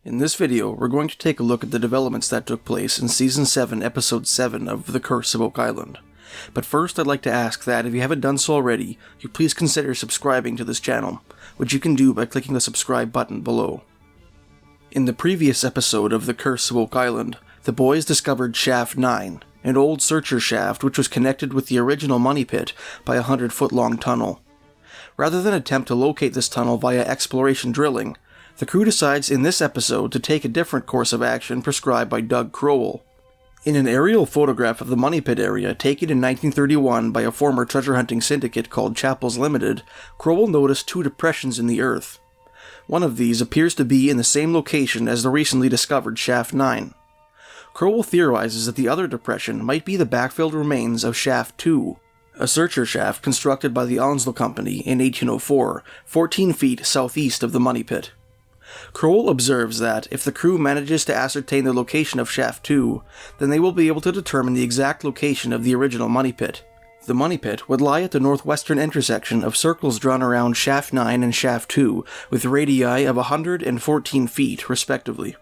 In this video, we're going to take a look at the developments that took place in Season 7, Episode 7 of The Curse of Oak Island. But first, I'd like to ask that if you haven't done so already, you please consider subscribing to this channel, which you can do by clicking the subscribe button below. In the previous episode of The Curse of Oak Island, the boys discovered Shaft 9, an old searcher shaft which was connected with the original money pit by a 100-foot-long tunnel. Rather than attempt to locate this tunnel via exploration drilling, the crew decides in this episode to take a different course of action prescribed by Doug Crowell. In an aerial photograph of the money pit area taken in 1931 by a former treasure hunting syndicate called Chapels Limited, Crowell noticed two depressions in the earth. One of these appears to be in the same location as the recently discovered Shaft 9. Crowell theorizes that the other depression might be the backfilled remains of Shaft 2, a searcher shaft constructed by the Onslow Company in 1804, 14 feet southeast of the money pit. Crowell observes that if the crew manages to ascertain the location of Shaft 2, then they will be able to determine the exact location of the original money pit. The money pit would lie at the northwestern intersection of circles drawn around Shaft 9 and Shaft 2, with radii of 100 and 14 feet, respectively.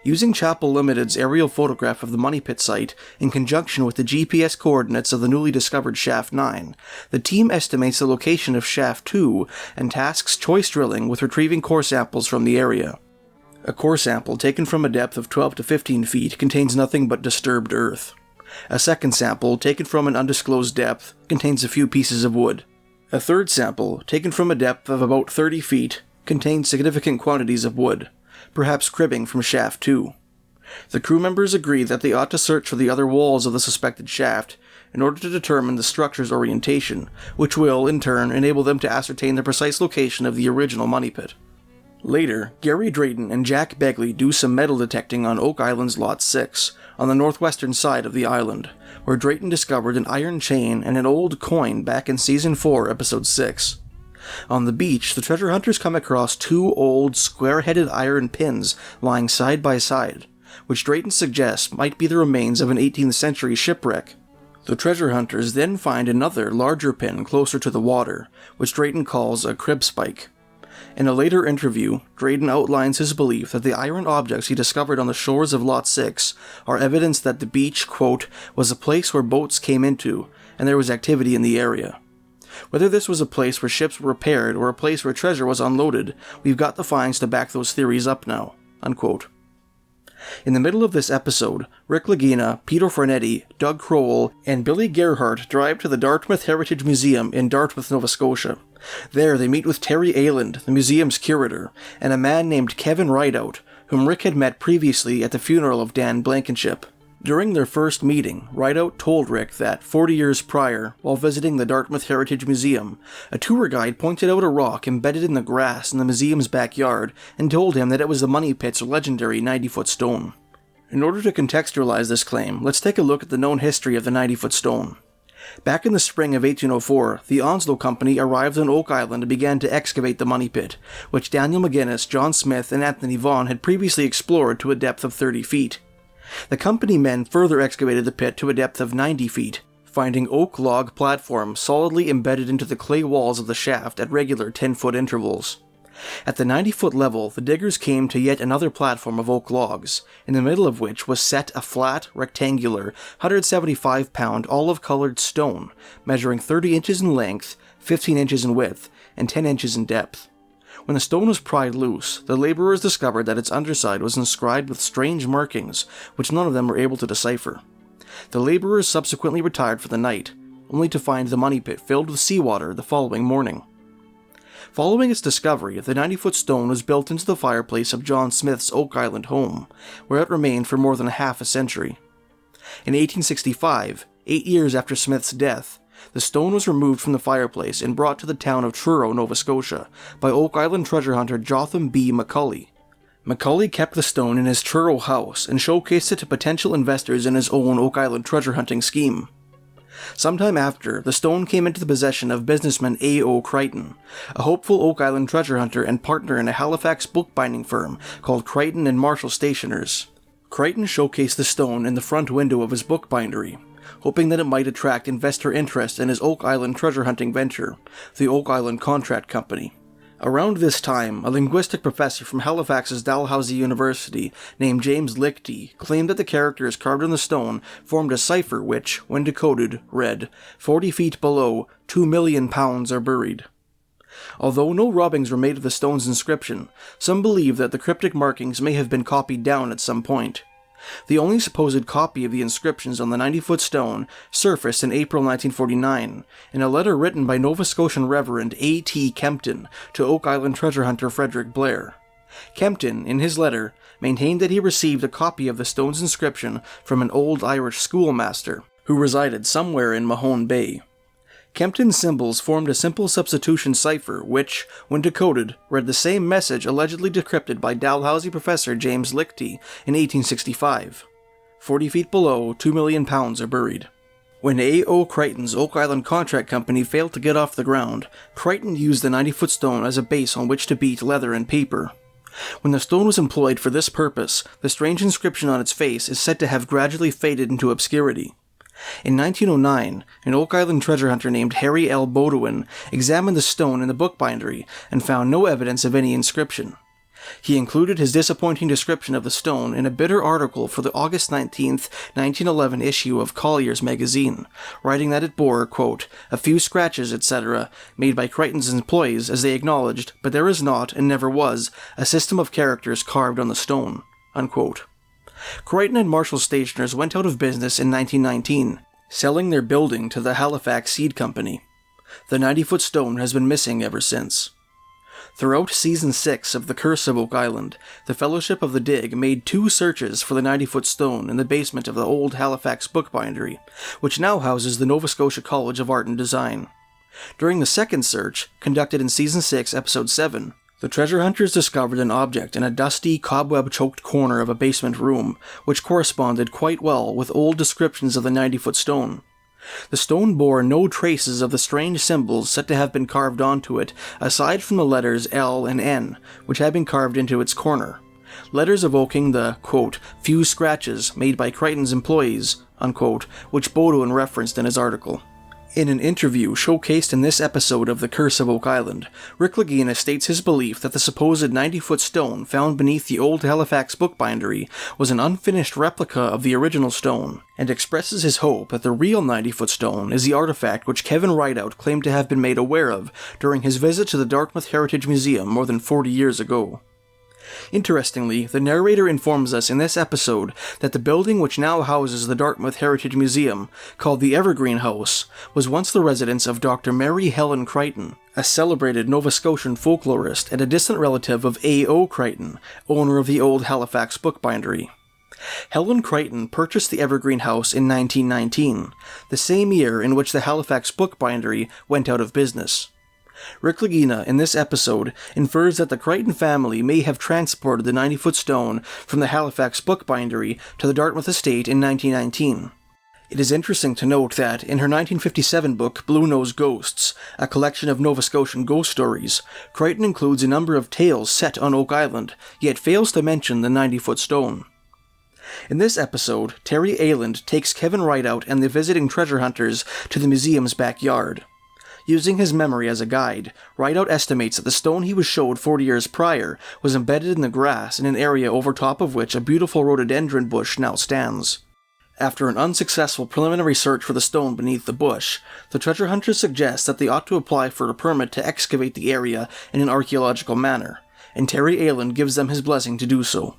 Using Chapel Limited's aerial photograph of the money pit site in conjunction with the GPS coordinates of the newly discovered Shaft 9, the team estimates the location of Shaft 2 and tasks choice drilling with retrieving core samples from the area. A core sample taken from a depth of 12 to 15 feet contains nothing but disturbed earth. A second sample, taken from an undisclosed depth, contains a few pieces of wood. A third sample, taken from a depth of about 30 feet, contains significant quantities of wood, perhaps cribbing from Shaft 2. The crew members agree that they ought to search for the other walls of the suspected shaft in order to determine the structure's orientation, which will, in turn, enable them to ascertain the precise location of the original money pit. Later, Gary Drayton and Jack Begley do some metal detecting on Oak Island's Lot 6, on the northwestern side of the island, where Drayton discovered an iron chain and an old coin back in Season 4, Episode 6. On the beach, the treasure hunters come across two old, square-headed iron pins lying side by side, which Drayton suggests might be the remains of an 18th century shipwreck. The treasure hunters then find another, larger pin closer to the water, which Drayton calls a crib spike. In a later interview, Drayton outlines his belief that the iron objects he discovered on the shores of Lot 6 are evidence that the beach, quote, was a place where boats came into, and there was activity in the area. Whether this was a place where ships were repaired or a place where treasure was unloaded, we've got the finds to back those theories up now." Unquote. In the middle of this episode, Rick Lagina, Peter Fornetti, Doug Crowell, and Billy Gerhardt drive to the Dartmouth Heritage Museum in Dartmouth, Nova Scotia. There they meet with Terry Ayland, the museum's curator, and a man named Kevin Rideout, whom Rick had met previously at the funeral of Dan Blankenship. During their first meeting, Rideout told Rick that 40 years prior, while visiting the Dartmouth Heritage Museum, a tour guide pointed out a rock embedded in the grass in the museum's backyard and told him that it was the money pit's legendary 90-foot stone. In order to contextualize this claim, let's take a look at the known history of the 90-foot stone. Back in the spring of 1804, the Onslow Company arrived on Oak Island and began to excavate the money pit, which Daniel McGinnis, John Smith, and Anthony Vaughan had previously explored to a depth of 30 feet. The company men further excavated the pit to a depth of 90 feet, finding oak log platforms solidly embedded into the clay walls of the shaft at regular 10-foot intervals. At the 90-foot level, the diggers came to yet another platform of oak logs, in the middle of which was set a flat, rectangular, 175-pound olive-colored stone, measuring 30 inches in length, 15 inches in width, and 10 inches in depth. When the stone was pried loose, the laborers discovered that its underside was inscribed with strange markings, which none of them were able to decipher. The laborers subsequently retired for the night, only to find the money pit filled with seawater the following morning. Following its discovery, the 90-foot stone was built into the fireplace of John Smith's Oak Island home, where it remained for more than half a century. In 1865, 8 years after Smith's death, the stone was removed from the fireplace and brought to the town of Truro, Nova Scotia, by Oak Island treasure hunter Jotham B. Macaulay. Macaulay kept the stone in his Truro house and showcased it to potential investors in his own Oak Island treasure hunting scheme. Sometime after, the stone came into the possession of businessman A.O. Crichton, a hopeful Oak Island treasure hunter and partner in a Halifax bookbinding firm called Crichton and Marshall Stationers. Crichton showcased the stone in the front window of his bookbindery, hoping that it might attract investor interest in his Oak Island treasure hunting venture, the Oak Island Contract Company. Around this time, a linguistic professor from Halifax's Dalhousie University named James Lichty claimed that the characters carved in the stone formed a cipher which, when decoded, read, 40 feet below, 2 million pounds are buried. Although no rubbings were made of the stone's inscription, some believe that the cryptic markings may have been copied down at some point. The only supposed copy of the inscriptions on the 90-foot stone surfaced in April 1949 in a letter written by Nova Scotian Reverend A.T. Kempton to Oak Island treasure hunter Frederick Blair. Kempton, in his letter, maintained that he received a copy of the stone's inscription from an old Irish schoolmaster who resided somewhere in Mahone Bay. Kempton's symbols formed a simple substitution cipher which, when decoded, read the same message allegedly decrypted by Dalhousie professor James Lichty in 1865. 40 feet below, 2 million pounds are buried. When A.O. Crichton's Oak Island Contract Company failed to get off the ground, Crichton used the 90-foot stone as a base on which to beat leather and paper. When the stone was employed for this purpose, the strange inscription on its face is said to have gradually faded into obscurity. In 1909, an Oak Island treasure hunter named Harry L. Bodwin examined the stone in the bookbindery and found no evidence of any inscription. He included his disappointing description of the stone in a bitter article for the August 19, 1911 issue of Collier's magazine, writing that it bore, quote, a few scratches, etc., made by Crichton's employees as they acknowledged, but there is not, and never was, a system of characters carved on the stone, unquote. Crichton and Marshall Stationers went out of business in 1919, selling their building to the Halifax Seed Company. The 90-foot stone has been missing ever since. Throughout Season 6 of The Curse of Oak Island, the Fellowship of the Dig made 2 searches for the 90-foot stone in the basement of the old Halifax bookbindery, which now houses the Nova Scotia College of Art and Design. During the second search, conducted in Season 6, Episode 7, the treasure hunters discovered an object in a dusty, cobweb-choked corner of a basement room, which corresponded quite well with old descriptions of the 90-foot stone. The stone bore no traces of the strange symbols said to have been carved onto it, aside from the letters L and N, which had been carved into its corner. Letters evoking the, quote, few scratches made by Crichton's employees, unquote, which Bodwin referenced in his article. In an interview showcased in this episode of The Curse of Oak Island, Rick Lagina states his belief that the supposed 90-foot stone found beneath the old Halifax bookbindery was an unfinished replica of the original stone, and expresses his hope that the real 90-foot stone is the artifact which Kevin Rideout claimed to have been made aware of during his visit to the Dartmouth Heritage Museum more than 40 years ago. Interestingly, the narrator informs us in this episode that the building which now houses the Dartmouth Heritage Museum, called the Evergreen House, was once the residence of Dr. Mary Helen Crichton, a celebrated Nova Scotian folklorist and a distant relative of A.O. Crichton, owner of the old Halifax bookbindery. Helen Crichton purchased the Evergreen House in 1919, the same year in which the Halifax bookbindery went out of business. Rick Lagina, in this episode, infers that the Crichton family may have transported the 90-foot stone from the Halifax bookbindery to the Dartmouth estate in 1919. It is interesting to note that, in her 1957 book Blue Nose Ghosts, a collection of Nova Scotian ghost stories, Crichton includes a number of tales set on Oak Island, yet fails to mention the 90-foot stone. In this episode, Terry Ayland takes Kevin Rideout and the visiting treasure hunters to the museum's backyard. Using his memory as a guide, Rideout estimates that the stone he was showed 40 years prior was embedded in the grass in an area over top of which a beautiful rhododendron bush now stands. After an unsuccessful preliminary search for the stone beneath the bush, the treasure hunters suggest that they ought to apply for a permit to excavate the area in an archaeological manner, and Terry Ayland gives them his blessing to do so.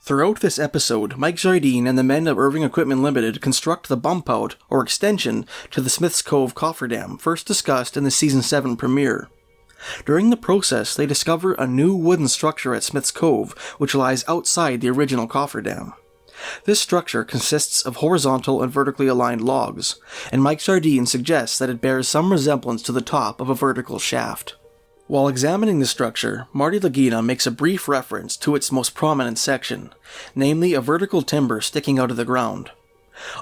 Throughout this episode, Mike Jardine and the men of Irving Equipment Limited construct the bump-out, or extension, to the Smith's Cove cofferdam, first discussed in the Season 7 premiere. During the process, they discover a new wooden structure at Smith's Cove, which lies outside the original cofferdam. This structure consists of horizontal and vertically aligned logs, and Mike Jardine suggests that it bears some resemblance to the top of a vertical shaft. While examining the structure, Marty Lagina makes a brief reference to its most prominent section, namely a vertical timber sticking out of the ground.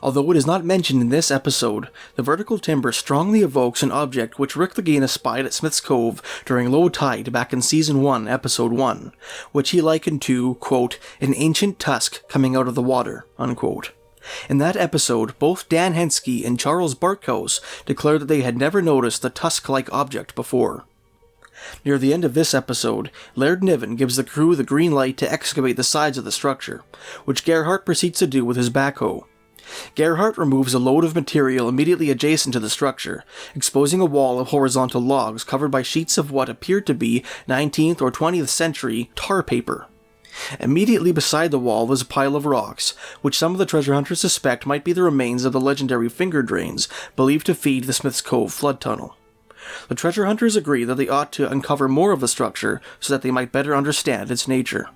Although it is not mentioned in this episode, the vertical timber strongly evokes an object which Rick Lagina spied at Smith's Cove during low tide back in Season 1, Episode 1, which he likened to, quote, an ancient tusk coming out of the water, unquote. In that episode, both Dan Henske and Charles Barkhouse declared that they had never noticed the tusk-like object before. Near the end of this episode, Laird Niven gives the crew the green light to excavate the sides of the structure, which Gerhardt proceeds to do with his backhoe. Gerhardt removes a load of material immediately adjacent to the structure, exposing a wall of horizontal logs covered by sheets of what appeared to be 19th or 20th century tar paper. Immediately beside the wall was a pile of rocks, which some of the treasure hunters suspect might be the remains of the legendary finger drains believed to feed the Smith's Cove flood tunnel. The treasure hunters agree that they ought to uncover more of the structure so that they might better understand its nature.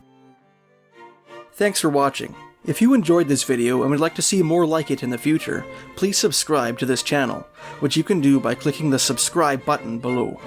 Thanks for watching. If you enjoyed this video and would like to see more like it in the future, please subscribe to this channel, which you can do by clicking the subscribe button below.